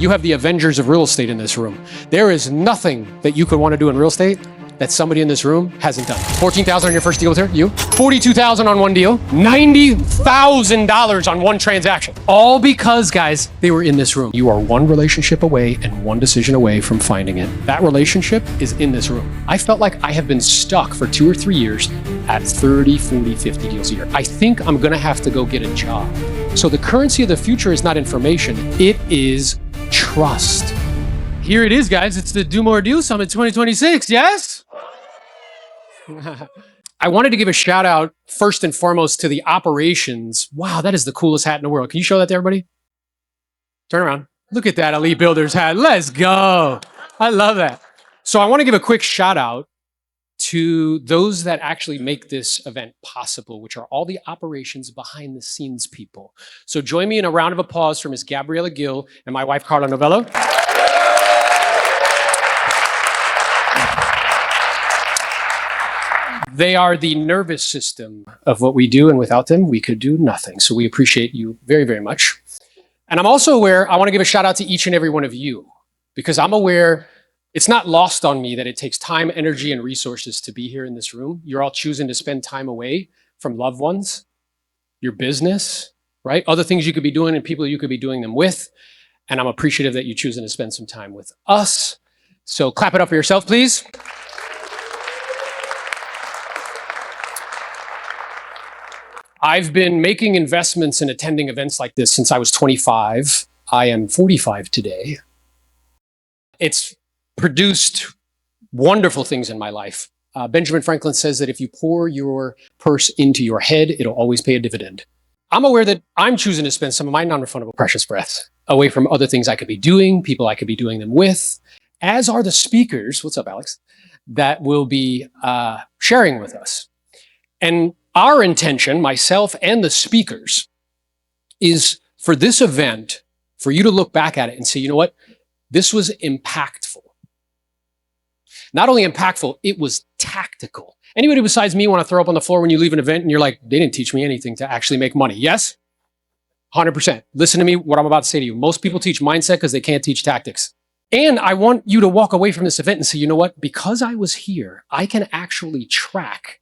You have the Avengers of real estate in this room. There is nothing that you could want to do in real estate that somebody in this room hasn't done. $14,000 on your first deal with her, you. $42,000 on one deal. $90,000 on one transaction. All because, guys, they were in this room. You are one relationship away and one decision away from finding it. That relationship is in this room. I felt like I have been stuck for 2 or 3 years at 30, 40, 50 deals a year. I think I'm gonna have to go get a job. So the currency of the future is not information, it is trust. Here it is, guys. It's the Do More Deal Summit 2026, yes? I wanted to give a shout out first and foremost to the operations. Wow, that is the coolest hat in the world. Can you show that to everybody? Turn around. Look at that Elite Builders hat. Let's go. I love that. So I want to give a quick shout out to those that actually make this event possible, which are all the operations behind the scenes people. So join me in a round of applause for Ms. Gabriella Gill and my wife, Carla Novello. They are the nervous system of what we do, and without them, we could do nothing. So we appreciate you very, very much. And I'm also aware, I want to give a shout out to each and every one of you, because I'm aware it's not lost on me that it takes time, energy, and resources to be here in this room. You're all choosing to spend time away from loved ones, your business, right? Other things you could be doing and people you could be doing them with. And I'm appreciative that you're choosing to spend some time with us. So clap it up for yourself, please. I've been making investments and attending events like this since I was 25. I am 45 today. It's produced wonderful things in my life. Benjamin Franklin says that if you pour your purse into your head, it'll always pay a dividend. I'm aware that I'm choosing to spend some of my non-refundable precious breaths away from other things I could be doing, people I could be doing them with, as are the speakers, what's up, Alex, that will be sharing with us. And our intention, myself and the speakers, is for this event, for you to look back at it and say, you know what? This was impactful. Not only impactful, it was tactical. Anybody besides me want to throw up on the floor when you leave an event and you're like, they didn't teach me anything to actually make money? Yes? 100%. Listen to me, what I'm about to say to you. Most people teach mindset because they can't teach tactics. And I want you to walk away from this event and say, you know what? Because I was here, I can actually track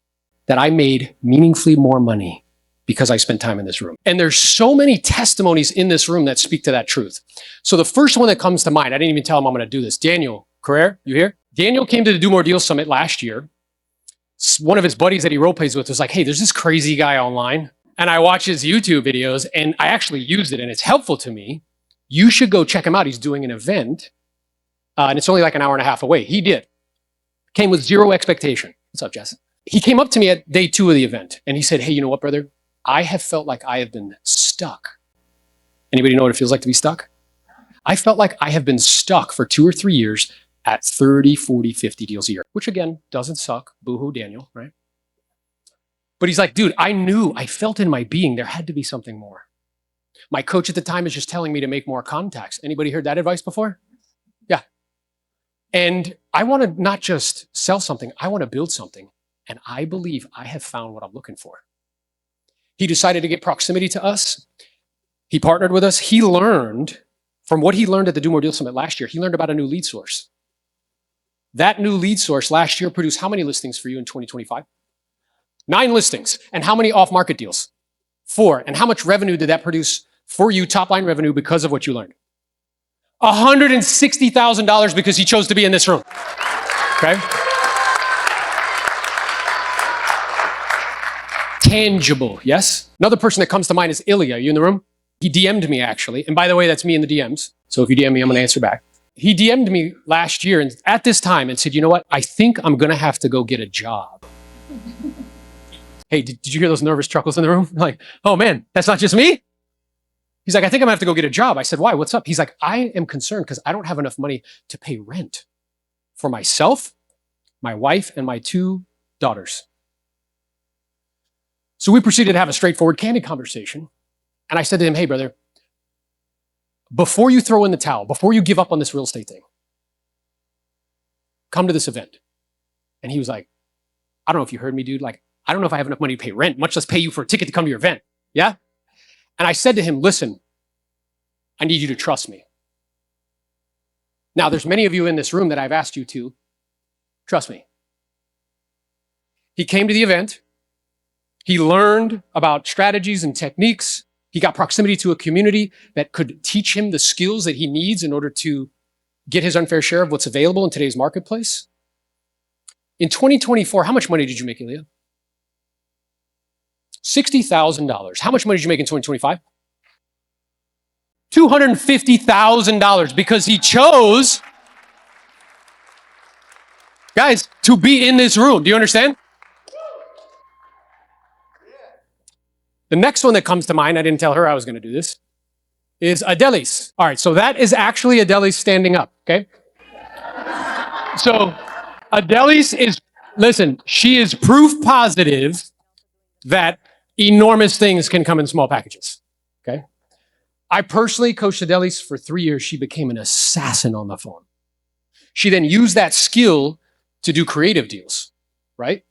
that I made meaningfully more money because I spent time in this room. And there's so many testimonies in this room that speak to that truth. So the first one that comes to mind, I didn't even tell him I'm going to do this. Daniel Carrere, you here? Daniel came to the Do More Deal Summit last year. One of his buddies that he role plays with was like, hey, there's this crazy guy online. And I watch his YouTube videos and I actually used it and it's helpful to me. You should go check him out. He's doing an event and it's only like an hour and a half away. He did. Came with zero expectation. What's up, Jess? He came up to me at day 2 of the event and he said, hey, you know what, brother? I have felt like I have been stuck. Anybody know what it feels like to be stuck? I felt like I have been stuck for 2 or 3 years at 30, 40, 50 deals a year, which again, doesn't suck. Boo-hoo, Daniel, right? But he's like, dude, I felt in my being there had to be something more. My coach at the time is just telling me to make more contacts. Anybody heard that advice before? Yeah. And I want to not just sell something, I want to build something. And I believe I have found what I'm looking for. He decided to get proximity to us. He partnered with us. He learned from what he learned at the Do More Deal Summit last year. He learned about a new lead source. That new lead source last year produced how many listings for you in 2025? 9 listings. And how many off-market deals? 4. And how much revenue did that produce for you, top-line revenue, because of what you learned? $160,000 because he chose to be in this room. Okay? Tangible, yes? Another person that comes to mind is Illya. Are you in the room? He DM'd me, actually. And by the way, that's me in the DMs. So if you DM me, I'm going to answer back. He DM'd me last year and at this time and said, you know what? I think I'm going to have to go get a job. Hey, did you hear those nervous chuckles in the room? Like, oh man, that's not just me? He's like, I think I'm going to have to go get a job. I said, why? What's up? He's like, I am concerned because I don't have enough money to pay rent for myself, my wife, and my 2 daughters. So we proceeded to have a straightforward, candid conversation. And I said to him, hey, brother, before you throw in the towel, before you give up on this real estate thing, come to this event. And he was like, I don't know if you heard me, dude. Like, I don't know if I have enough money to pay rent, much less pay you for a ticket to come to your event. Yeah? And I said to him, listen, I need you to trust me. Now, there's many of you in this room that I've asked you to. Trust me. He came to the event. He learned about strategies and techniques. He got proximity to a community that could teach him the skills that he needs in order to get his unfair share of what's available in today's marketplace. In 2024, how much money did you make, Illya? $60,000. How much money did you make in 2025? $250,000 because he chose, guys, to be in this room. Do you understand? The next one that comes to mind, I didn't tell her I was going to do this, is Aydelis. All right, so that is actually Aydelis standing up, okay? So Aydelis is, listen, she is proof positive that enormous things can come in small packages, okay? I personally coached Aydelis for 3 years. She became an assassin on the phone. She then used that skill to do creative deals, right?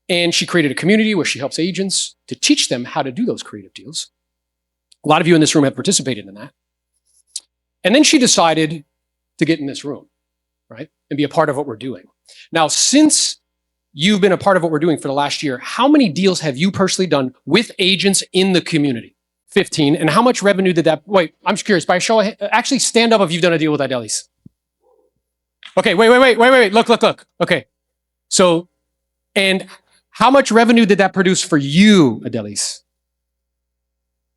And she created a community where she helps agents to teach them how to do those creative deals. A lot of you in this room have participated in that. And then she decided to get in this room, right? And be a part of what we're doing. Now, since you've been a part of what we're doing for the last year, how many deals have you personally done with agents in the community? 15. And how much revenue did that, wait, I'm just curious, by show of, actually stand up if you've done a deal with Aydelis. Okay, wait, look. Okay, so, and how much revenue did that produce for you, Aydelis?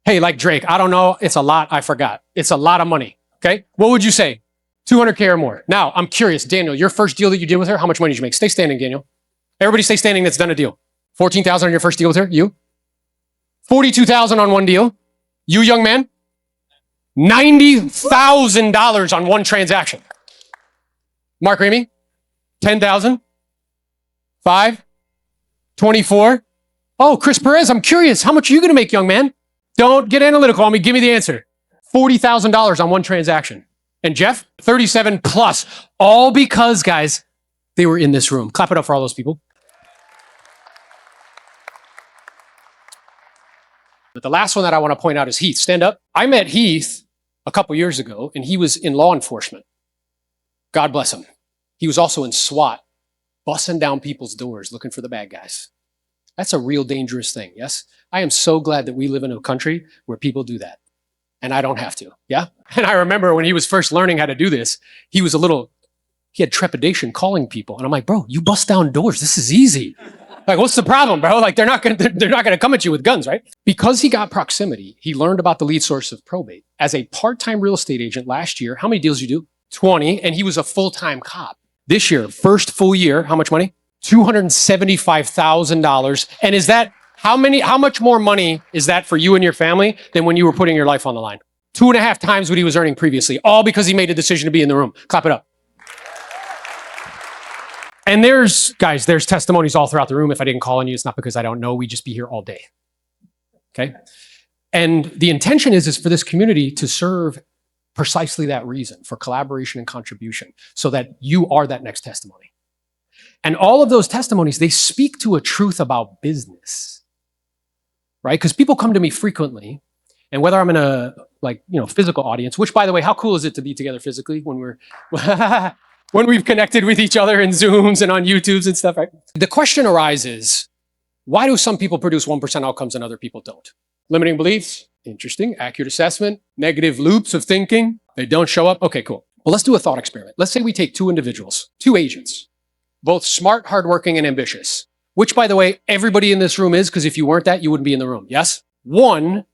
Hey, like Drake, I don't know, it's a lot, I forgot. It's a lot of money, okay? What would you say? 200K or more. Now, I'm curious, Daniel, your first deal that you did with her, how much money did you make? Stay standing, Daniel. Everybody stay standing that's done a deal. 14,000 on your first deal with her, you? 42,000 on one deal. You, young man? $90,000 on one transaction. Mark Ramey? 10,000? 5? 24? Oh, Chris Perez, I'm curious. How much are you going to make, young man? Don't get analytical on me. Give me the answer. $40,000 on one transaction. And Jeff? 37 plus. All because, guys, they were in this room. Clap it up for all those people. But the last one that I want to point out is Heath. Stand up. I met Heath a couple years ago, and he was in law enforcement. God bless him. He was also in SWAT, busting down people's doors, looking for the bad guys. That's a real dangerous thing, yes? I am so glad that we live in a country where people do that, and I don't have to, yeah? And I remember when he was first learning how to do this, he had trepidation calling people, and I'm like, bro, you bust down doors. This is easy. Like, what's the problem, bro? Like, they're not gonna come at you with guns, right? Because he got proximity, he learned about the lead source of probate. As a part-time real estate agent last year, how many deals you do? 20, and he was a full-time cop. This year, first full year, how much money? $275,000. And is that, how much more money is that for you and your family than when you were putting your life on the line? 2.5 times what he was earning previously, all because he made a decision to be in the room. Clap it up. And there's testimonies all throughout the room. If I didn't call on you, it's not because I don't know. We'd just be here all day. Okay? And the intention is for this community to serve precisely that reason, for collaboration and contribution, so that you are that next testimony. And all of those testimonies, they speak to a truth about business, right? Because people come to me frequently, and whether I'm in a physical audience, which, by the way, how cool is it to be together physically when we're when we've connected with each other in Zooms and on YouTubes and stuff, right? The question arises, why do some people produce 1% outcomes and other people don't? Limiting beliefs, interesting. Accurate assessment, negative loops of thinking, they don't show up. Okay, cool. Well, let's do a thought experiment. Let's say we take two individuals, two agents, both smart, hardworking, and ambitious, which, by the way, everybody in this room is, because if you weren't that, you wouldn't be in the room, yes? One,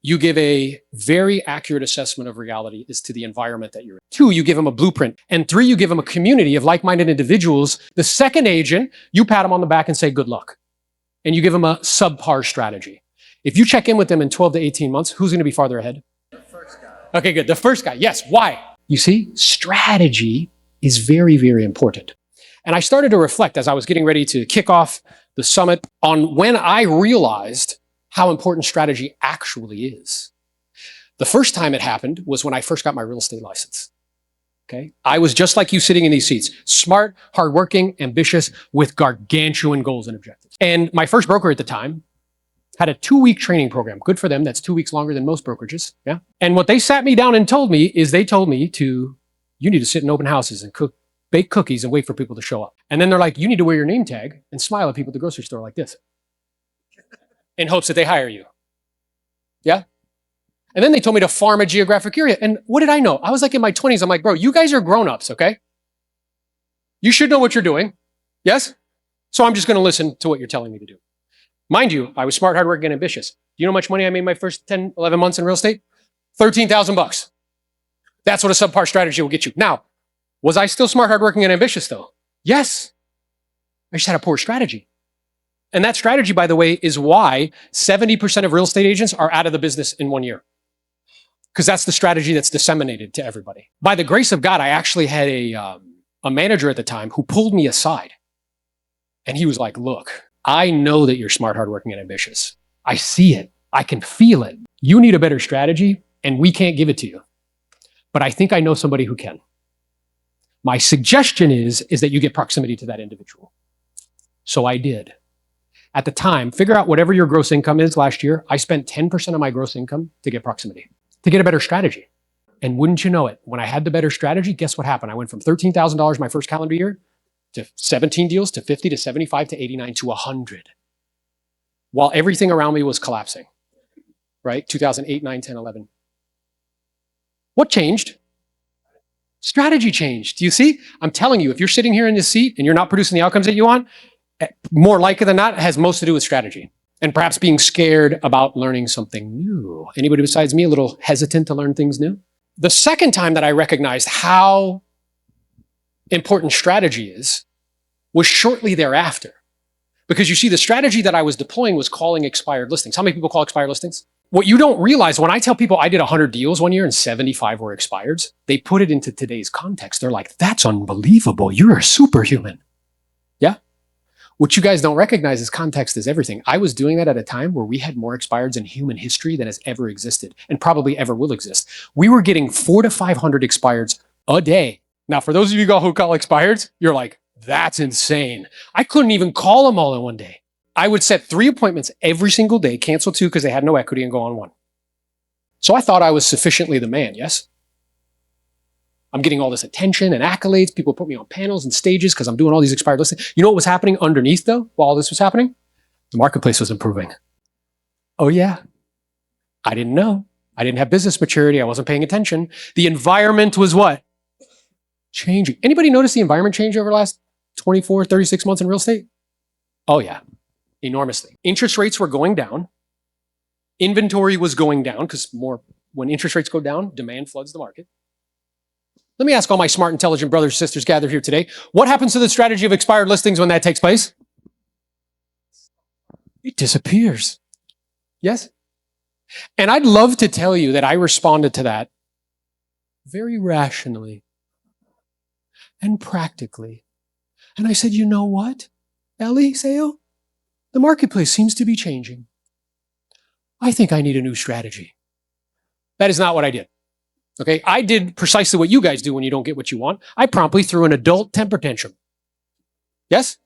you give a very accurate assessment of reality as to the environment that you're in. Two, you give them a blueprint. And three, you give them a community of like-minded individuals. The second agent, you pat them on the back and say, good luck. And you give them a subpar strategy. If you check in with them in 12 to 18 months, who's going to be farther ahead? The first guy. Okay, good. The first guy. Yes. Why? You see, strategy is very, very important. And I started to reflect as I was getting ready to kick off the summit on when I realized how important strategy actually is. The first time it happened was when I first got my real estate license. Okay? I was just like you sitting in these seats, smart, hardworking, ambitious, with gargantuan goals and objectives. And my first broker at the time had a 2-week training program. Good for them. That's 2 weeks longer than most brokerages. Yeah. And what they sat me down and told me is they told me to you need to sit in open houses and bake cookies and wait for people to show up. And then they're like, you need to wear your name tag and smile at people at the grocery store like this in hopes that they hire you. Yeah? And then they told me to farm a geographic area. And what did I know? I was like in my 20s. I'm like, bro, you guys are grown-ups, okay? You should know what you're doing. Yes? So I'm just going to listen to what you're telling me to do. Mind you, I was smart, hardworking, and ambitious. Do you know how much money I made my first 10, 11 months in real estate? $13,000. That's what a subpar strategy will get you. Now, was I still smart, hardworking, and ambitious though? Yes. I just had a poor strategy. And that strategy, by the way, is why 70% of real estate agents are out of the business in 1 year. Because that's the strategy that's disseminated to everybody. By the grace of God, I actually had a manager at the time who pulled me aside. And he was like, look, I know that you're smart, hardworking, and ambitious. I see it. I can feel it. You need a better strategy, and we can't give it to you. But I think I know somebody who can. My suggestion is that you get proximity to that individual. So I did. At the time, figure out whatever your gross income is last year. I spent 10% of my gross income to get proximity, to get a better strategy. And wouldn't you know it, when I had the better strategy, guess what happened? I went from $13,000 my first calendar year to 17 deals to 50 to 75 to 89 to 100, while everything around me was collapsing, right? 2008, 9, 10, 11. What changed? Strategy changed. Do you see? I'm telling you, if you're sitting here in this seat and you're not producing the outcomes that you want, more likely than not, it has most to do with strategy and perhaps being scared about learning something new. Anybody besides me a little hesitant to learn things new? The second time that I recognized how important strategy is was shortly thereafter. Because you see, the strategy that I was deploying was calling expired listings. How many people call expired listings? What you don't realize, when I tell people I did 100 deals 1 year and 75 were expireds, they put it into today's context. They're like, that's unbelievable. You're a superhuman. Yeah? What you guys don't recognize is context is everything. I was doing that at a time where we had more expireds in human history than has ever existed and probably ever will exist. We were getting 400 to 500 expireds a day. Now, for those of you who call expireds, you're like, that's insane. I couldn't even call them all in one day. I would set 3 appointments every single day, cancel 2 because they had no equity, and go on 1. So I thought I was sufficiently the man, yes? I'm getting all this attention and accolades. People put me on panels and stages because I'm doing all these expired listings. You know what was happening underneath, though, while all this was happening? The marketplace was improving. Oh, yeah. I didn't know. I didn't have business maturity. I wasn't paying attention. The environment was what? Changing. Anybody notice the environment change over the last 24, 36 months in real estate? Oh, yeah. Enormously. Interest rates were going down. Inventory was going down because when interest rates go down, demand floods the market. Let me ask all my smart, intelligent brothers and sisters gathered here today, what happens to the strategy of expired listings when that takes place? It disappears. Yes? And I'd love to tell you that I responded to that very rationally and practically. And I said, you know what, Eliseo? The marketplace seems to be changing. I think I need a new strategy. That is not what I did. Okay, I did precisely what you guys do when you don't get what you want. I promptly threw an adult temper tantrum. Yes?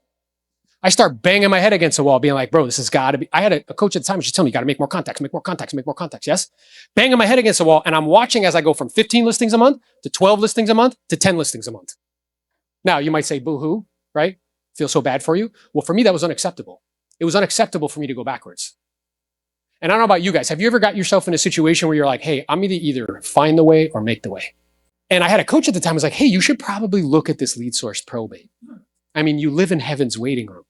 I start banging my head against the wall, being like, bro, this has got to be. I had a coach at the time, she's telling me, you got to make more contacts, make more contacts, make more contacts. Yes? Banging my head against the wall, and I'm watching as I go from 15 listings a month to 12 listings a month to 10 listings a month. Now, you might say, boo-hoo, right? Feel so bad for you. Well, for me, that was unacceptable. It was unacceptable for me to go backwards. And I don't know about you guys. Have you ever got yourself in a situation where you're like, hey, I'm either find the way or make the way? And I had a coach at the time who was like, hey, you should probably look at this lead source probate. I mean, you live in heaven's waiting room.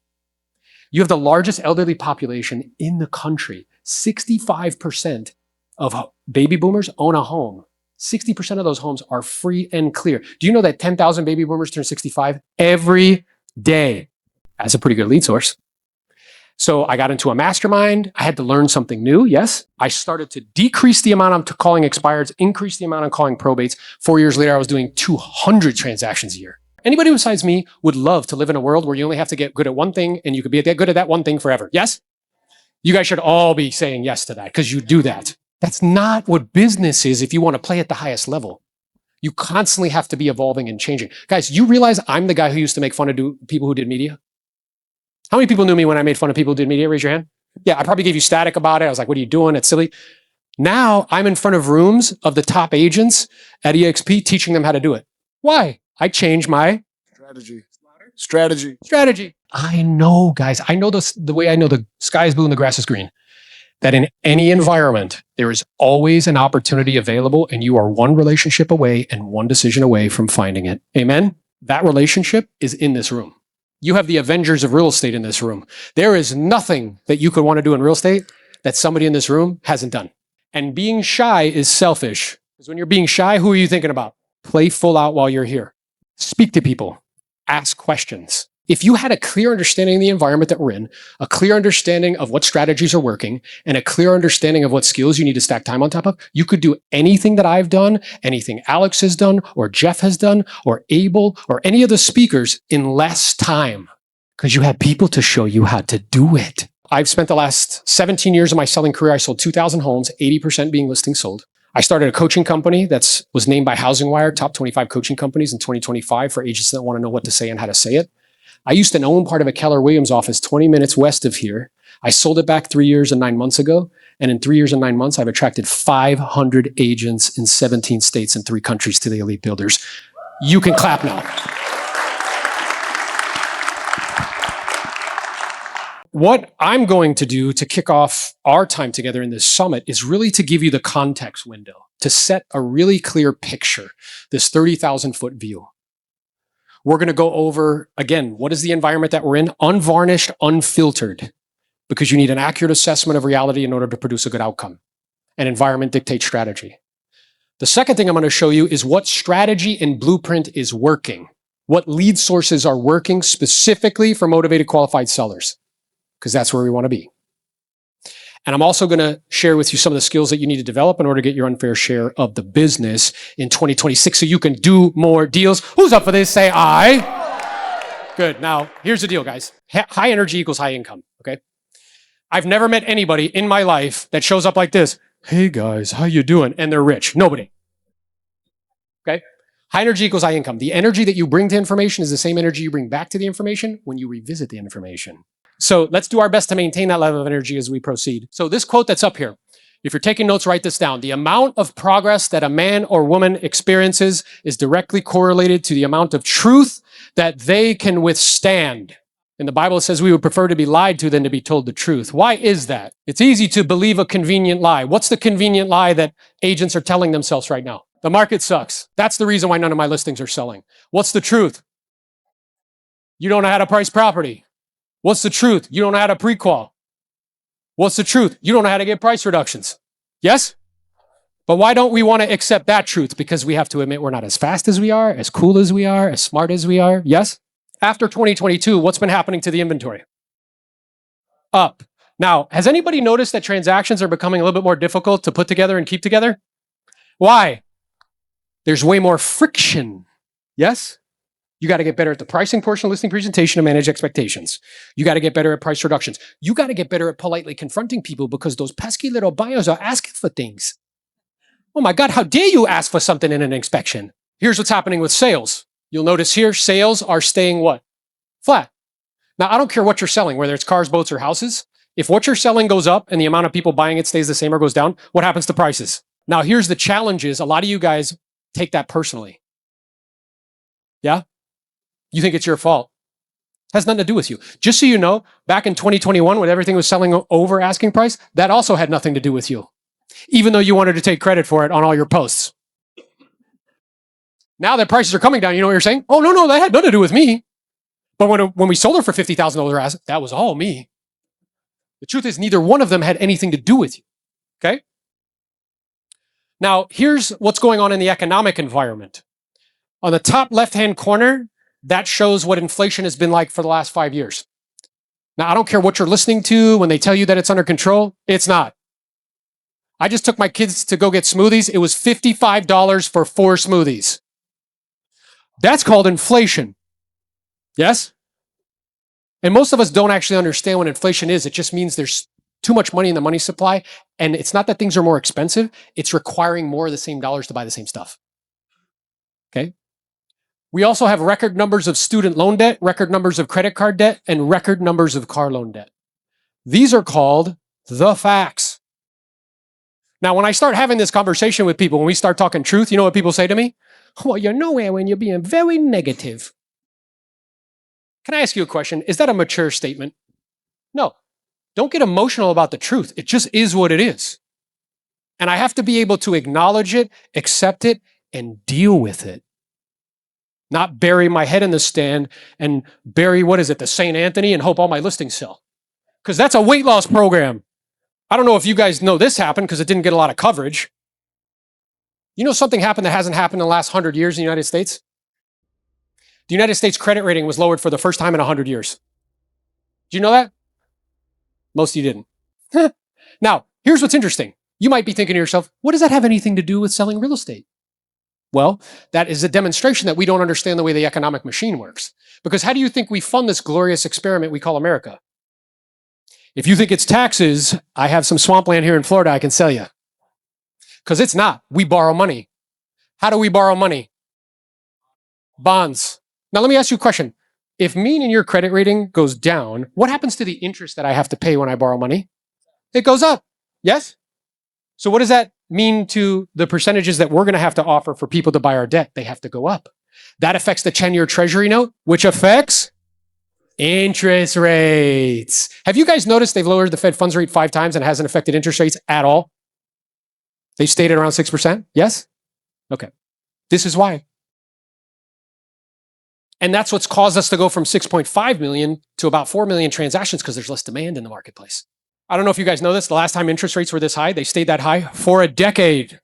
You have the largest elderly population in the country. 65% of baby boomers own a home. 60% of those homes are free and clear. Do you know that 10,000 baby boomers turn 65 every day? That's a pretty good lead source. So I got into a mastermind. I had to learn something new. Yes. I started to decrease the amount I'm calling expireds, increase the amount I'm calling probates. 4 years later, I was doing 200 transactions a year. Anybody besides me would love to live in a world where you only have to get good at one thing and you could be good at that one thing forever. Yes? You guys should all be saying yes to that because you do that. That's not what business is if you want to play at the highest level. You constantly have to be evolving and changing. Guys, you realize I'm the guy who used to make fun of people who did media? How many people knew me when I made fun of people who did media? Raise your hand. Yeah, I probably gave you static about it. I was like, what are you doing? It's silly. Now I'm in front of rooms of the top agents at EXP teaching them how to do it. Why? I changed my strategy. I know, guys. I know this the way I know the sky is blue and the grass is green. That in any environment, there is always an opportunity available, and you are one relationship away and one decision away from finding it. Amen? That relationship is in this room. You have the Avengers of real estate in this room. There is nothing that you could want to do in real estate that somebody in this room hasn't done. And being shy is selfish. Because when you're being shy, who are you thinking about? Play full out while you're here. Speak to people. Ask questions. If you had a clear understanding of the environment that we're in, a clear understanding of what strategies are working, and a clear understanding of what skills you need to stack time on top of, you could do anything that I've done, anything Alex has done, or Jeff has done, or Abel, or any of the speakers in less time. Because you had people to show you how to do it. I've spent the last 17 years of my selling career. I sold 2,000 homes, 80% being listings sold. I started a coaching company that was named by Housing Wire, top 25 coaching companies in 2025 for agents that want to know what to say and how to say it. I used to own part of a Keller Williams office 20 minutes west of here. I sold it back 3 years and 9 months ago. And in 3 years and 9 months, I've attracted 500 agents in 17 states and 3 countries to the Elite Builders. You can clap now. What I'm going to do to kick off our time together in this summit is really to give you the context window, to set a really clear picture, this 30,000-foot view. We're going to go over, again, what is the environment that we're in? Unvarnished, unfiltered, because you need an accurate assessment of reality in order to produce a good outcome. And environment dictates strategy. The second thing I'm going to show you is what strategy and blueprint is working. What lead sources are working specifically for motivated qualified sellers, because that's where we want to be. And I'm also going to share with you some of the skills that you need to develop in order to get your unfair share of the business in 2026 so you can do more deals. Who's up for this? Say aye. Good. Now, here's the deal, guys. High energy equals high income, okay? I've never met anybody in my life that shows up like this. Hey, guys, how you doing? And they're rich. Nobody. Okay? High energy equals high income. The energy that you bring to information is the same energy you bring back to the information when you revisit the information. So let's do our best to maintain that level of energy as we proceed. So this quote that's up here, if you're taking notes, write this down. The amount of progress that a man or woman experiences is directly correlated to the amount of truth that they can withstand. In the Bible, it says we would prefer to be lied to than to be told the truth. Why is that? It's easy to believe a convenient lie. What's the convenient lie that agents are telling themselves right now? The market sucks. That's the reason why none of my listings are selling. What's the truth? You don't know how to price property. What's the truth? You don't know how to pre-qual. What's the truth? You don't know how to get price reductions. Yes? But why don't we want to accept that truth? Because we have to admit we're not as fast as we are, as cool as we are, as smart as we are. Yes? After 2022, what's been happening to the inventory? Up. Now, has anybody noticed that transactions are becoming a little bit more difficult to put together and keep together? Why? There's way more friction. Yes? You got to get better at the pricing portion of listing presentation to manage expectations. You got to get better at price reductions. You got to get better at politely confronting people because those pesky little buyers are asking for things. Oh my God, how dare you ask for something in an inspection? Here's what's happening with sales. You'll notice here, sales are staying what? Flat. Now, I don't care what you're selling, whether it's cars, boats, or houses. If what you're selling goes up and the amount of people buying it stays the same or goes down, what happens to prices? Now, here's the challenge is a lot of you guys take that personally. Yeah? You think it's your fault. It has nothing to do with you. Just so you know, back in 2021, when everything was selling over asking price, that also had nothing to do with you, even though you wanted to take credit for it on all your posts. Now that prices are coming down, you know what you're saying? Oh, no, that had nothing to do with me. But when we sold her for $50,000 asset, that was all me. The truth is neither one of them had anything to do with you, okay? Now, here's what's going on in the economic environment. On the top left-hand corner, that shows what inflation has been like for the last 5 years. Now, I don't care what you're listening to when they tell you that it's under control. It's not. I just took my kids to go get smoothies. It was $55 for 4 smoothies. That's called inflation. Yes? And most of us don't actually understand what inflation is. It just means there's too much money in the money supply. And it's not that things are more expensive. It's requiring more of the same dollars to buy the same stuff. Okay? We also have record numbers of student loan debt, record numbers of credit card debt, and record numbers of car loan debt. These are called the facts. Now, when I start having this conversation with people, when we start talking truth, you know what people say to me? Well, you're nowhere when you're being very negative. Can I ask you a question? Is that a mature statement? No. Don't get emotional about the truth. It just is what it is. And I have to be able to acknowledge it, accept it, and deal with it. Not bury my head in the stand and bury, the St. Anthony and hope all my listings sell. Because that's a weight loss program. I don't know if you guys know this happened because it didn't get a lot of coverage. You know something happened that hasn't happened in the last 100 years in the United States? The United States credit rating was lowered for the first time in 100 years. Do you know that? Most of you didn't. Now, here's what's interesting. You might be thinking to yourself, what does that have anything to do with selling real estate? Well, that is a demonstration that we don't understand the way the economic machine works. Because how do you think we fund this glorious experiment we call America? If you think it's taxes, I have some swampland here in Florida I can sell you. Because it's not. We borrow money. How do we borrow money? Bonds. Now, let me ask you a question. If mean and your credit rating goes down, what happens to the interest that I have to pay when I borrow money? It goes up. Yes? So what does that mean to the percentages that we're going to have to offer for people to buy our debt? They have to go up. That affects the 10-year treasury note, which affects interest rates. Have you guys noticed they've lowered the Fed funds rate 5 times and it hasn't affected interest rates at all? They've stayed at around 6%? Yes? Okay. This is why. And that's what's caused us to go from 6.5 million to about 4 million transactions because there's less demand in the marketplace. I don't know if you guys know this. The last time interest rates were this high, they stayed that high for a decade.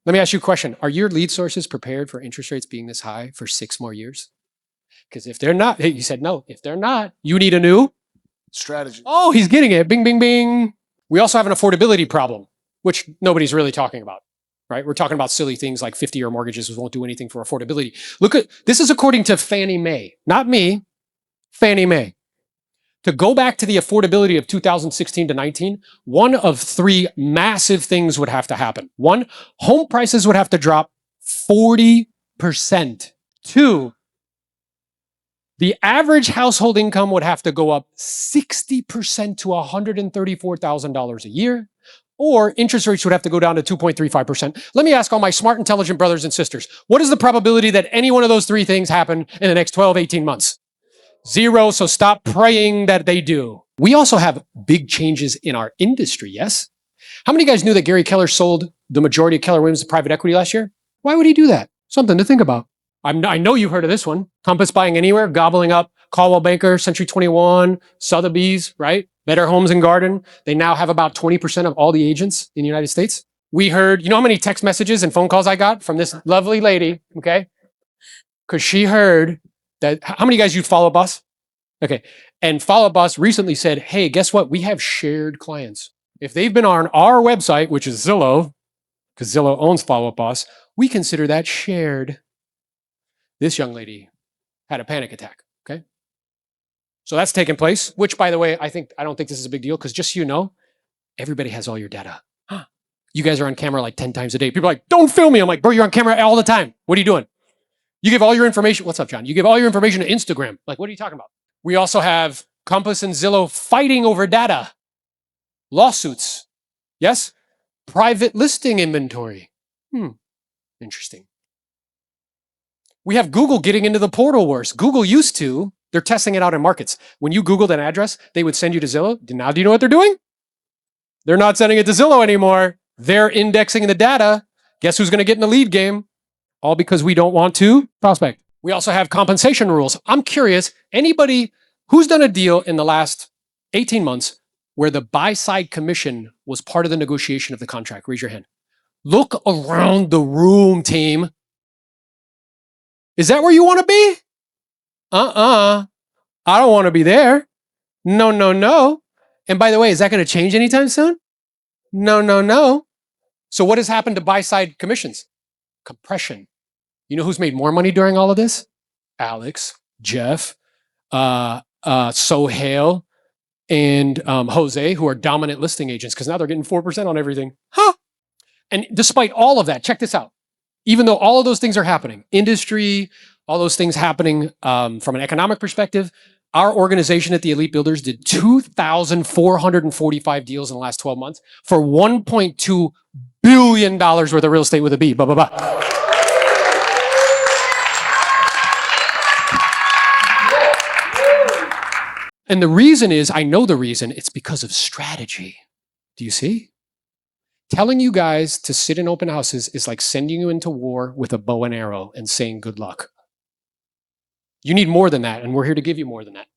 Let me ask you a question. Are your lead sources prepared for interest rates being this high for 6 more years? Because if they're not, hey, you said no. If they're not, you need a new strategy. Oh, he's getting it. Bing, bing, bing. We also have an affordability problem, which nobody's really talking about, right? We're talking about silly things like 50-year mortgages won't do anything for affordability. Look at, this is according to Fannie Mae, not me, Fannie Mae. To go back to the affordability of 2016 to 19, one of 3 massive things would have to happen. 1, home prices would have to drop 40%. 2, the average household income would have to go up 60% to $134,000 a year, or interest rates would have to go down to 2.35%. Let me ask all my smart, intelligent brothers and sisters, what is the probability that any one of those 3 things happen in the next 12, 18 months? 0, so stop praying that they do. We also have big changes in our industry, yes? How many of you guys knew that Gary Keller sold the majority of Keller Williams to private equity last year? Why would he do that? Something to think about. I know you've heard of this one. Compass Buying Anywhere, gobbling up Caldwell Banker, Century 21, Sotheby's, right? Better Homes and Garden. They now have about 20% of all the agents in the United States. We heard, you know how many text messages and phone calls I got from this lovely lady, okay? Because she heard that, how many guys use Follow Up Boss? Okay, and Follow Up Boss recently said, hey, guess what? We have shared clients. If they've been on our website, which is Zillow, because Zillow owns Follow Up Boss, we consider that shared. This young lady had a panic attack, okay? So that's taken place, which, by the way, I don't think this is a big deal, because just so you know, everybody has all your data. You guys are on camera like 10 times a day. People are like, don't film me. I'm like, bro, you're on camera all the time. What are you doing? You give all your information. What's up, John? You give all your information to Instagram. Like, what are you talking about? We also have Compass and Zillow fighting over data. Lawsuits. Yes? Private listing inventory. Interesting. We have Google getting into the portal wars. Google used to, they're testing it out in markets. When you Googled an address, they would send you to Zillow. Now, do you know what they're doing? They're not sending it to Zillow anymore. They're indexing the data. Guess who's going to get in the lead game? All because we don't want to prospect. We also have compensation rules. I'm curious, anybody who's done a deal in the last 18 months where the buy-side commission was part of the negotiation of the contract? Raise your hand. Look around the room, team. Is that where you want to be? I don't want to be there. No, no, no. And by the way, is that going to change anytime soon? No, no, no. So what has happened to buy-side commissions? Compression. You know who's made more money during all of this? Alex, Jeff, Sohail, and Jose, who are dominant listing agents, because now they're getting 4% on everything. And despite all of that, check this out. Even though all of those things are happening, industry, all those things happening from an economic perspective, our organization at the Elite Builders did 2,445 deals in the last 12 months for $1.2 billion worth of real estate with a B, blah, blah, blah. And the reason is, I know the reason, it's because of strategy. Do you see? Telling you guys to sit in open houses is like sending you into war with a bow and arrow and saying good luck. You need more than that, and we're here to give you more than that.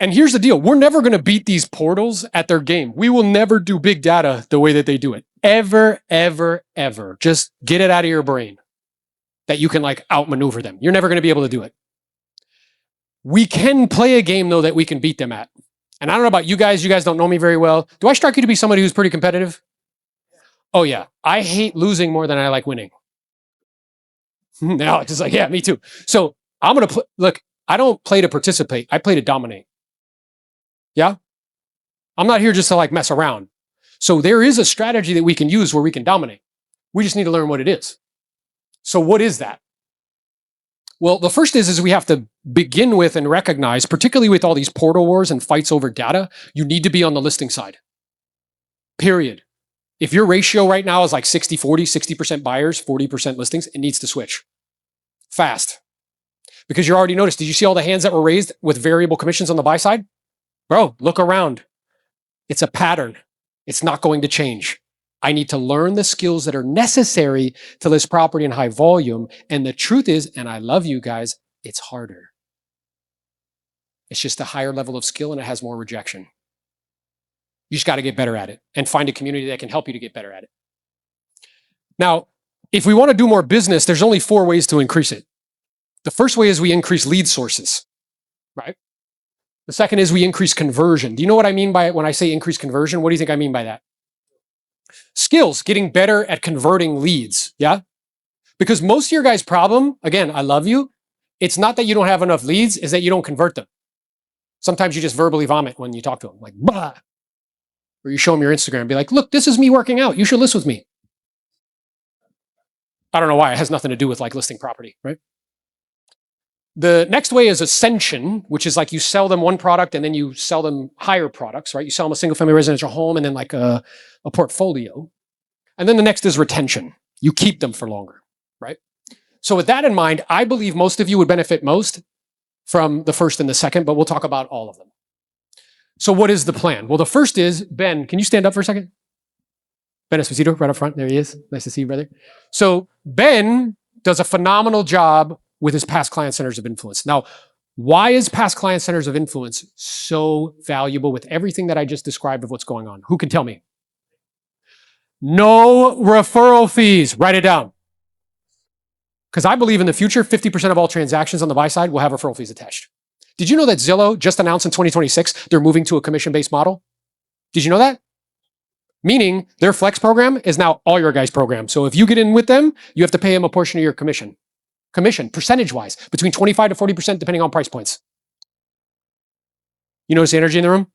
And here's the deal. We're never going to beat these portals at their game. We will never do big data the way that they do it. Ever, ever, ever. Just get it out of your brain that you can like outmaneuver them. You're never going to be able to do it. We can play a game, though, that we can beat them at. And I don't know about you guys. You guys don't know me very well. Do I strike you to be somebody who's pretty competitive? Oh, yeah. I hate losing more than I like winning. Now it's just like, yeah, me too. So I'm going to look, I don't play to participate. I play to dominate. Yeah? I'm not here just to like mess around. So there is a strategy that we can use where we can dominate. We just need to learn what it is. So what is that? Well, the first is we have to begin with and recognize, particularly with all these portal wars and fights over data, you need to be on the listing side. Period. If your ratio right now is like 60-40, 60% buyers, 40% listings, it needs to switch. Fast. Because you already noticed, did you see all the hands that were raised with variable commissions on the buy side? Bro, look around. It's a pattern. It's not going to change. I need to learn the skills that are necessary to list property in high volume. And the truth is, and I love you guys, it's harder. It's just a higher level of skill and it has more rejection. You just got to get better at it and find a community that can help you to get better at it. Now, if we want to do more business, there's only 4 ways to increase it. The first way is we increase lead sources, right? The second is we increase conversion. Do you know what I mean by it when I say increase conversion? What do you think I mean by that? Skills, getting better at converting leads, yeah? Because most of your guys' problem, again, I love you, it's not that you don't have enough leads, it's that you don't convert them. Sometimes you just verbally vomit when you talk to them, like, bah! Or you show them your Instagram and be like, look, this is me working out, you should list with me. I don't know why, it has nothing to do with like listing property, right? The next way is ascension, which is like you sell them one product and then you sell them higher products, right? You sell them a single family residential home and then like a portfolio. And then the next is retention. You keep them for longer, right? So with that in mind, I believe most of you would benefit most from the first and the second, but we'll talk about all of them. So what is the plan? Well, the first is, Ben, can you stand up for a second? Ben Esposito, right up front. There he is. Nice to see you, brother. So Ben does a phenomenal job with his past client centers of influence. Now, why is past client centers of influence so valuable with everything that I just described of what's going on? Who can tell me? No referral fees. Write it down. Because I believe in the future, 50% of all transactions on the buy side will have referral fees attached. Did you know that Zillow just announced in 2026, they're moving to a commission-based model? Did you know that? Meaning their flex program is now all your guys' program. So if you get in with them, you have to pay them a portion of your commission. Commission, percentage-wise, between 25 to 40%, depending on price points. You notice the energy in the room?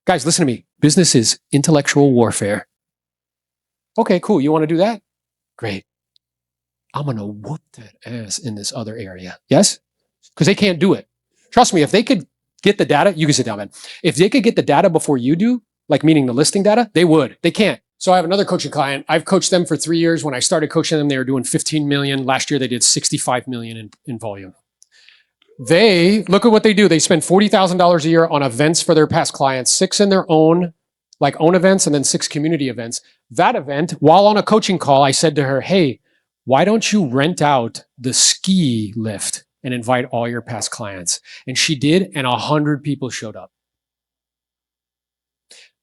Guys, listen to me. Business is intellectual warfare. Okay, cool. You want to do that? Great. I'm going to whoop that ass in this other area. Yes? Because they can't do it. Trust me, if they could get the data, you can sit down, man. If they could get the data before you do, like meaning the listing data, they would. They can't. So I have another coaching client. I've coached them for 3 years. When I started coaching them, they were doing 15 million. Last year, they did 65 million in volume. They, look at what they do. They spend $40,000 a year on events for their past clients, 6 in their own, like own events, and then 6 community events. That event, while on a coaching call, I said to her, hey, why don't you rent out the ski lift and invite all your past clients? And she did, and 100 people showed up.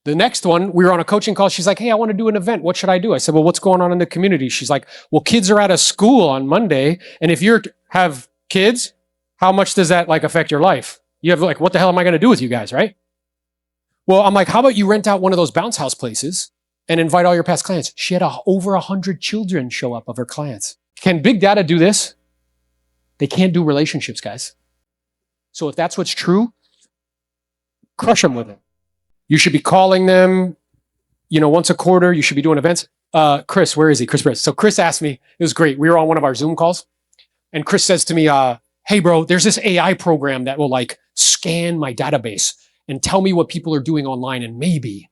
The next one, we were on a coaching call. She's like, hey, I want to do an event. What should I do? I said, well, what's going on in the community? She's like, well, kids are out of school on Monday. And if you have kids, how much does that like affect your life? You have like, what the hell am I going to do with you guys, right? Well, I'm like, how about you rent out one of those bounce house places and invite all your past clients? She had over 100 children show up of her clients. Can big data do this? They can't do relationships, guys. So if that's what's true, crush them with it. You should be calling them, once a quarter. You should be doing events. Chris, where is he? Chris Perez. So Chris asked me, it was great. We were on one of our Zoom calls. And Chris says to me, hey, bro, there's this AI program that will like scan my database and tell me what people are doing online. And maybe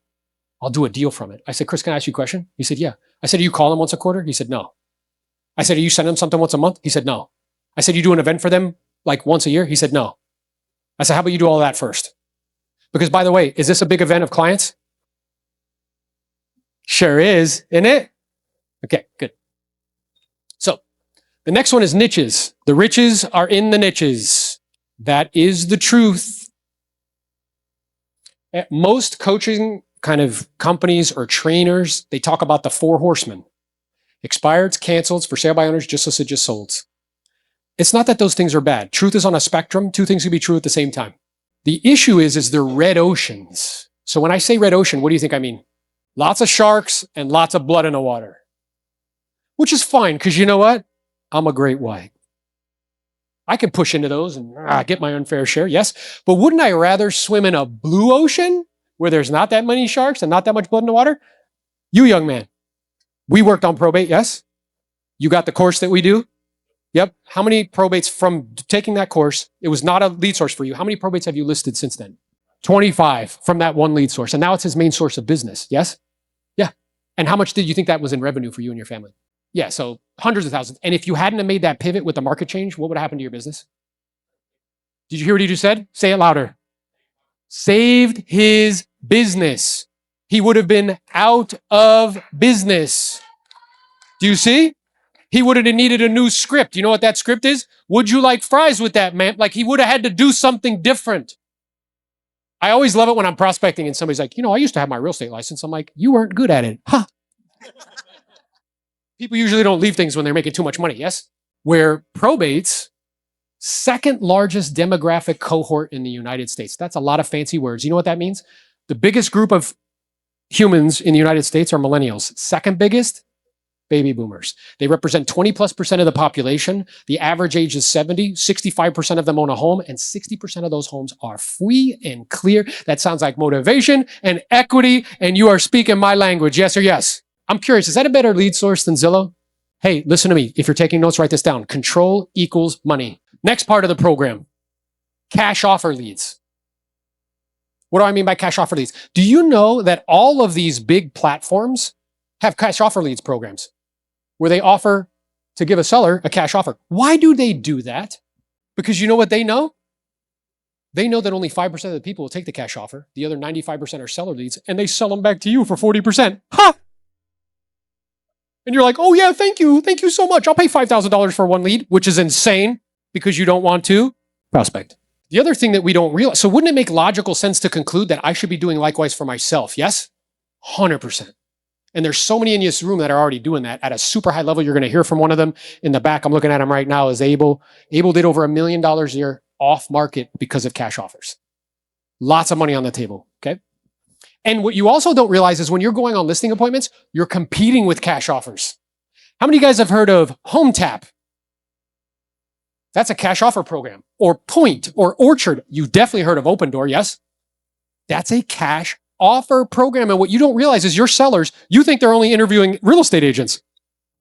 I'll do a deal from it. I said, Chris, can I ask you a question? He said, yeah. I said, do you call them once a quarter? He said, no. I said, are you sending them something once a month? He said, no. I said, you do an event for them like once a year? He said, no. I said, how about you do all that first? Because by the way, is this a big event of clients? Sure is, isn't it? Okay, good. So the next one is niches. The riches are in the niches. That is the truth. At most coaching kind of companies or trainers, they talk about the 4 horsemen. Expireds, canceled, for sale by owners, just listed, just sold. It's not that those things are bad. Truth is on a spectrum. 2 things can be true at the same time. The issue is they're red oceans. So when I say red ocean, what do you think I mean? Lots of sharks and lots of blood in the water. Which is fine, because you know what? I'm a great white. I can push into those and get my unfair share, yes. But wouldn't I rather swim in a blue ocean where there's not that many sharks and not that much blood in the water? You young man, we worked on probate, yes? You got the course that we do? Yep. How many probates from taking that course? It was not a lead source for you. How many probates have you listed since then? 25 from that one lead source. And now it's his main source of business, yes? Yeah. And how much did you think that was in revenue for you and your family? Yeah, so hundreds of thousands. And if you hadn't have made that pivot with the market change, what would have happened to your business? Did you hear what he just said? Say it louder. Saved his business. He would have been out of business. Do you see? He would have needed a new script. You know what that script is? Would you like fries with that, man? Like he would have had to do something different. I always love it when I'm prospecting and somebody's like, I used to have my real estate license. I'm like, you weren't good at it. Huh. People usually don't leave things when they're making too much money, yes? Where probates, second largest demographic cohort in the United States. That's a lot of fancy words. You know what that means? The biggest group of humans in the United States are millennials. Second biggest, baby boomers. They represent 20+% of the population. The average age is 70. 65% of them own a home, and 60% of those homes are free and clear. That sounds like motivation and equity, and you are speaking my language, yes or yes? I'm curious, is that a better lead source than Zillow? Hey, listen to me. If you're taking notes, write this down. Control equals money. Next part of the program, cash offer leads. What do I mean by cash offer leads? Do you know that all of these big platforms have cash offer leads programs where they offer to give a seller a cash offer? Why do they do that? Because you know what they know? They know that only 5% of the people will take the cash offer. The other 95% are seller leads, and they sell them back to you for 40%. Ha! And you're like, oh yeah, thank you. Thank you so much. I'll pay $5,000 for one lead, which is insane because you don't want to prospect. The other thing that we don't realize, so wouldn't it make logical sense to conclude that I should be doing likewise for myself? Yes? 100%. And there's so many in this room that are already doing that at a super high level. You're going to hear from one of them in the back. I'm looking at him right now is Abel. Abel did over $1 million a year off market because of cash offers. Lots of money on the table. Okay. And what you also don't realize is when you're going on listing appointments, you're competing with cash offers. How many of you guys have heard of Home Tap? That's a cash offer program. Or Point or Orchard. You've definitely heard of Open Door, yes? That's a cash offer program. And what you don't realize is your sellers, you think they're only interviewing real estate agents.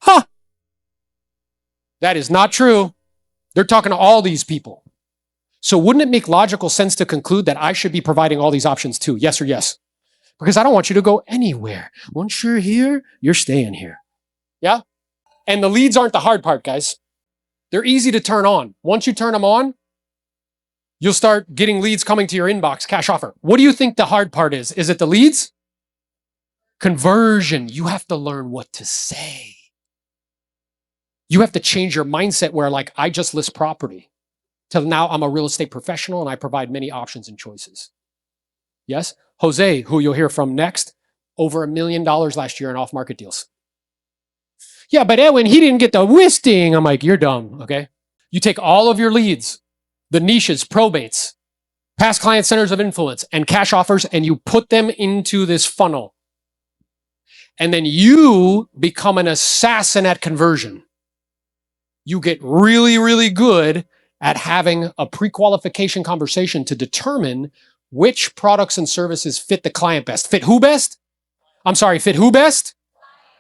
Huh. That is not true. They're talking to all these people. So wouldn't it make logical sense to conclude that I should be providing all these options too? Yes or yes? Because I don't want you to go anywhere. Once you're here, you're staying here. Yeah? And the leads aren't the hard part, guys. They're easy to turn on. Once you turn them on, you'll start getting leads coming to your inbox, cash offer. What do you think the hard part is? Is it the leads? Conversion. You have to learn what to say. You have to change your mindset where like, I just list property. Till now I'm a real estate professional and I provide many options and choices. Yes? Jose, who you'll hear from next, over $1 million last year in off-market deals. Yeah, but Edwin, he didn't get the listing. I'm like, you're dumb, okay? You take all of your leads, the niches, probates, past client centers of influence, and cash offers, and you put them into this funnel. And then you become an assassin at conversion. You get really, really good at having a pre-qualification conversation to determine which products and services fit the client best. Fit who best? I'm sorry, fit who best?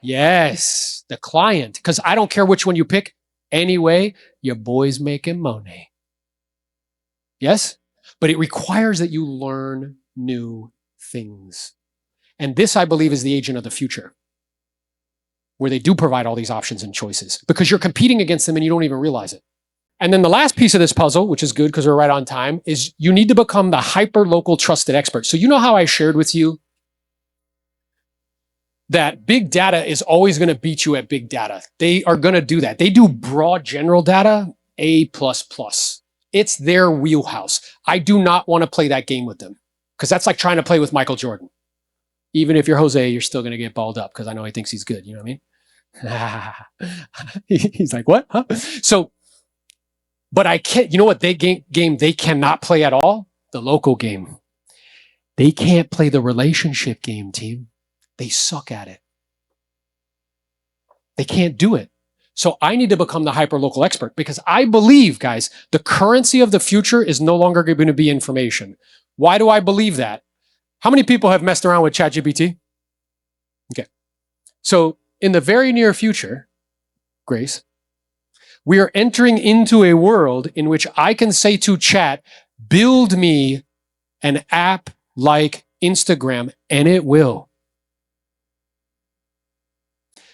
Yes, the client. Because I don't care which one you pick. Anyway, your boy's making money. Yes? But it requires that you learn new things. And this, I believe, is the agent of the future, where they do provide all these options and choices because you're competing against them and you don't even realize it. And then the last piece of this puzzle, which is good because we're right on time, is you need to become the hyper-local trusted expert. So you know how I shared with you that big data is always going to beat you at big data. They are going to do that. They do broad general data, A++. It's their wheelhouse. I do not want to play that game with them because that's like trying to play with Michael Jordan. Even if you're Jose, you're still going to get balled up because I know he thinks he's good. You know what I mean? He's like, what? Huh? So, but I can't, you know what game they cannot play at all? The local game. They can't play the relationship game, team. They suck at it. They can't do it. So I need to become the hyper-local expert because I believe, guys, the currency of the future is no longer going to be information. Why do I believe that? How many people have messed around with ChatGPT? Okay. So in the very near future, Grace, we are entering into a world in which I can say to chat, build me an app like Instagram, and it will.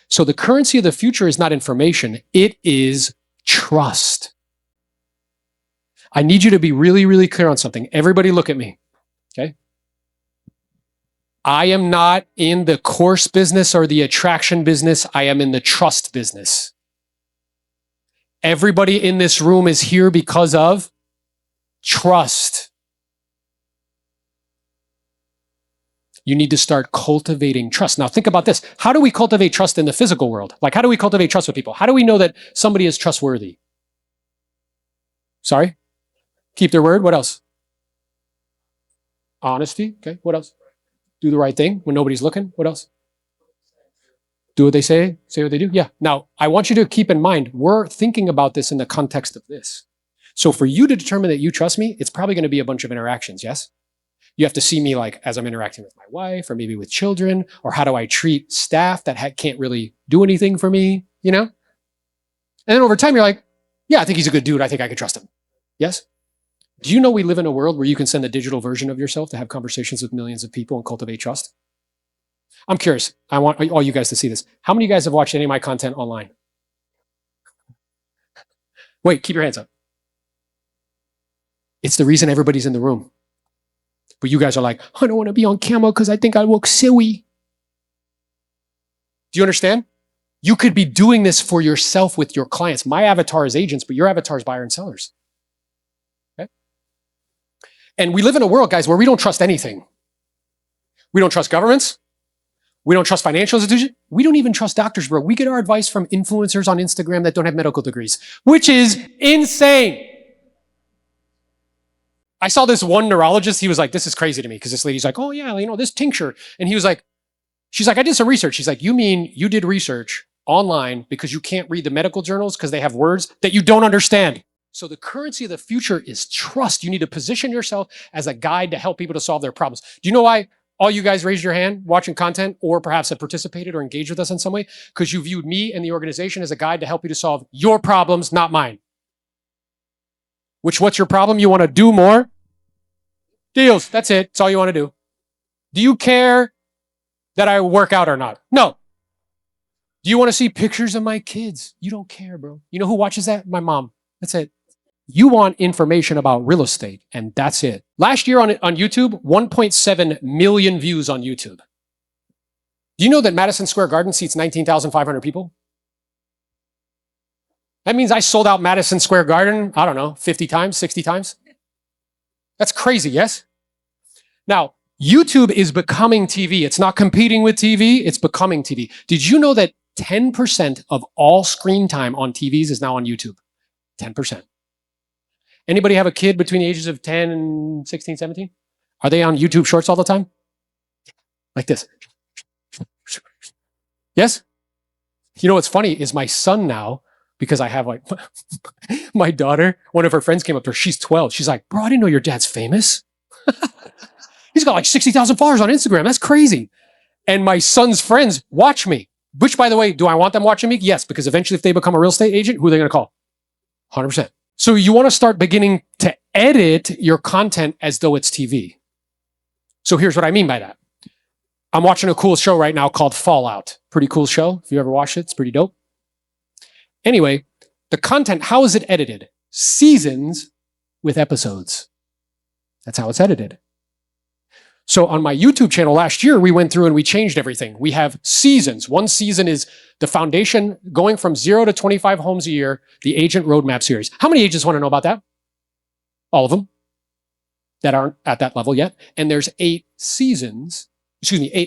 So the currency of the future is not information. It is trust. I need you to be really, really clear on something. Everybody look at me, okay? I am not in the course business or the attraction business. I am in the trust business. Everybody in this room is here because of trust. You need to start cultivating trust. Now think about this. How do we cultivate trust in the physical world? Like, how do we cultivate trust with people? How do we know that somebody is trustworthy? Sorry? Keep their word. What else? Honesty. Okay. What else? Do the right thing when nobody's looking. What else? Do what they say what they do. Yeah. Now, I want you to keep in mind, we're thinking about this in the context of this. So for you to determine that you trust me, it's probably going to be a bunch of interactions. Yes? You have to see me like as I'm interacting with my wife or maybe with children, or how do I treat staff that can't really do anything for me, you know? And then over time, you're like, yeah, I think he's a good dude. I think I can trust him. Yes? Do you know we live in a world where you can send a digital version of yourself to have conversations with millions of people and cultivate trust? I'm curious. I want all you guys to see this. How many of you guys have watched any of my content online? Wait, keep your hands up. It's the reason everybody's in the room. But you guys are like, I don't want to be on camera because I think I look silly. Do you understand? You could be doing this for yourself with your clients. My avatar is agents, but your avatar is buyer and sellers. Okay? And we live in a world, guys, where we don't trust anything. We don't trust governments. We don't trust financial institutions. We don't even trust doctors, bro. We get our advice from influencers on Instagram that don't have medical degrees, which is insane. I saw this one neurologist. He was like, this is crazy to me because this lady's like, oh yeah, you know, this tincture. And he was like, she's like, I did some research. She's like, you mean you did research online because you can't read the medical journals because they have words that you don't understand. So the currency of the future is trust. You need to position yourself as a guide to help people to solve their problems. Do you know why all you guys raised your hand watching content or perhaps have participated or engaged with us in some way? Because you viewed me and the organization as a guide to help you to solve your problems, not mine. What's your problem? You want to do more deals. That's it. That's all you want to do. Do you care that I work out or not? No. Do you want to see pictures of my kids? You don't care, bro. You know who watches that? My mom. That's it. You want information about real estate, and that's it. Last year on YouTube, 1.7 million views on YouTube. Do you know that Madison Square Garden seats 19,500 people? That means I sold out Madison Square Garden, I don't know, 50 times, 60 times. That's crazy, yes? Now, YouTube is becoming TV. It's not competing with TV, it's becoming TV. Did you know that 10% of all screen time on TVs is now on YouTube? 10%. Anybody have a kid between the ages of 10 and 16, 17? Are they on YouTube Shorts all the time? Like this. Yes? You know what's funny is my son now, because I have like my daughter, one of her friends came up to her, she's 12. She's like, bro, I didn't know your dad's famous. He's got like 60,000 followers on Instagram. That's crazy. And my son's friends watch me, which by the way, do I want them watching me? Yes, because eventually if they become a real estate agent, who are they going to call? 100%. So you want to start beginning to edit your content as though it's TV. So here's what I mean by that. I'm watching a cool show right now called Fallout. Pretty cool show. If you ever watched it, it's pretty dope. Anyway, the content, how is it edited? Seasons with episodes. That's how it's edited. So on my YouTube channel last year, we went through and we changed everything. We have seasons. One season is the foundation going from 0 to 25 homes a year, the Agent Roadmap series. How many agents want to know about that? All of them that aren't at that level yet. And there's 8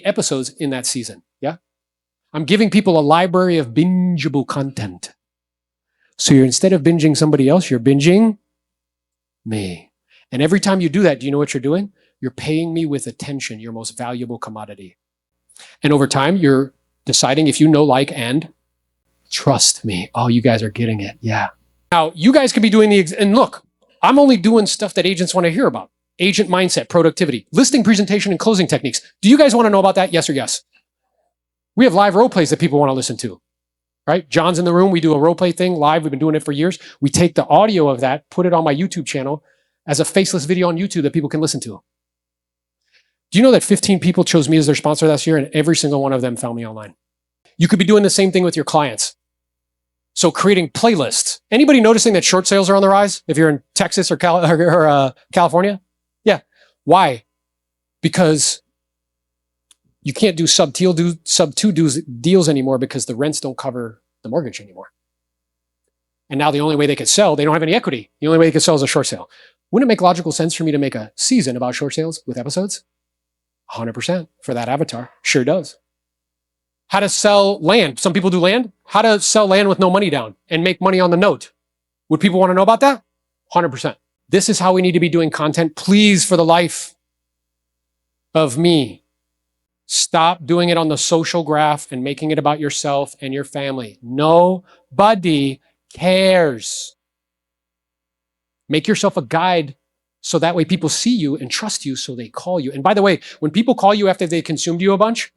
episodes in that season. Yeah. I'm giving people a library of bingeable content. So instead of binging somebody else, you're binging me. And every time you do that, do you know what you're doing? You're paying me with attention, your most valuable commodity. And over time, you're deciding if you know, like, and trust me. Oh, you guys are getting it. Yeah. Now, you guys could be doing and look, I'm only doing stuff that agents want to hear about. Agent mindset, productivity, listing presentation, and closing techniques. Do you guys want to know about that? Yes or yes? We have live role plays that people want to listen to, right? John's in the room. We do a role play thing live. We've been doing it for years. We take the audio of that, put it on my YouTube channel as a faceless video on YouTube that people can listen to. Do you know that 15 people chose me as their sponsor last year and every single one of them found me online? You could be doing the same thing with your clients. So creating playlists. Anybody noticing that short sales are on the rise if you're in Texas or California? Yeah. Why? Because you can't do sub 2 deals anymore because the rents don't cover the mortgage anymore. And now the only way they could sell, they don't have any equity. The only way they could sell is a short sale. Wouldn't it make logical sense for me to make a season about short sales with episodes? 100% for that avatar. Sure does. How to sell land. Some people do land. How to sell land with no money down and make money on the note. Would people want to know about that? 100%. This is how we need to be doing content. Please, for the life of me, stop doing it on the social graph and making it about yourself and your family. Nobody cares. Make yourself a guide so that way people see you and trust you so they call you. And by the way, when people call you after they consumed you a bunch,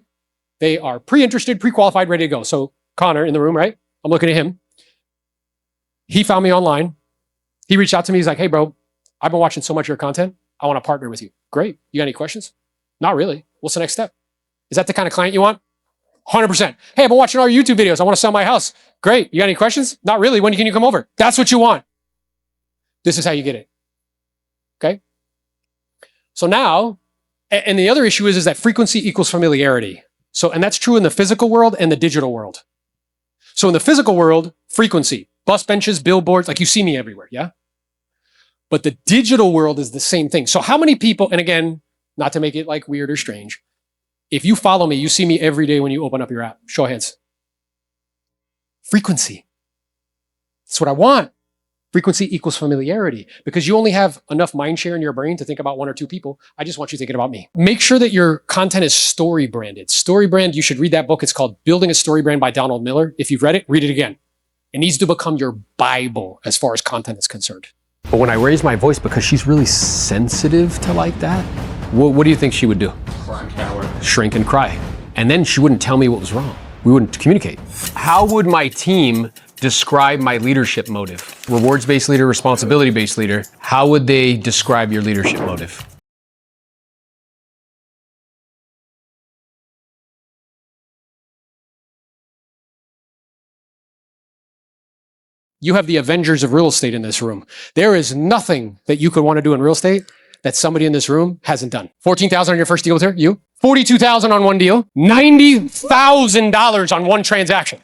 they are pre-interested, pre-qualified, ready to go. So Connor in the room, right? I'm looking at him. He found me online. He reached out to me. He's like, hey, bro, I've been watching so much of your content. I want to partner with you. Great. You got any questions? Not really. What's the next step? Is that the kind of client you want? 100%. Hey, I've been watching all your YouTube videos. I want to sell my house. Great. You got any questions? Not really. When can you come over? That's what you want. This is how you get it. Okay? So now, and the other issue is that frequency equals familiarity. So, and that's true in the physical world and the digital world. So in the physical world, frequency, bus benches, billboards, like you see me everywhere, yeah? But the digital world is the same thing. So how many people, and again, not to make it like weird or strange, if you follow me, you see me every day when you open up your app. Show of hands. Frequency. That's what I want. Frequency equals familiarity because you only have enough mind share in your brain to think about 1 or 2 people. I just want you thinking about me. Make sure that your content is story branded. Story brand, you should read that book. It's called Building a Story Brand by Donald Miller. If you've read it, read it again. It needs to become your Bible as far as content is concerned. But when I raise my voice, because she's really sensitive to like that, what do you think she would do? Cry. Shrink and cry. And then she wouldn't tell me what was wrong. We wouldn't communicate. How would my team describe my leadership motive? Rewards-based leader, responsibility-based leader. How would they describe your leadership motive? You have the Avengers of real estate in this room. There is nothing that you could want to do in real estate that somebody in this room hasn't done. $14,000 on your first deal with her, you. $42,000 on one deal. $90,000 on one transaction.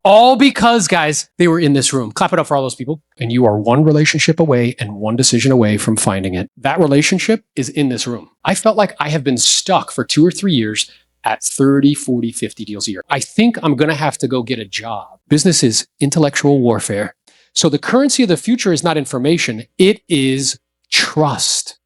All because, guys, they were in this room. Clap it up for all those people. And you are one relationship away and one decision away from finding it. That relationship is in this room. I felt like I have been stuck for 2 or 3 years at 30, 40, 50 deals a year. I think I'm going to have to go get a job. Business is intellectual warfare. So the currency of the future is not information. It is trust.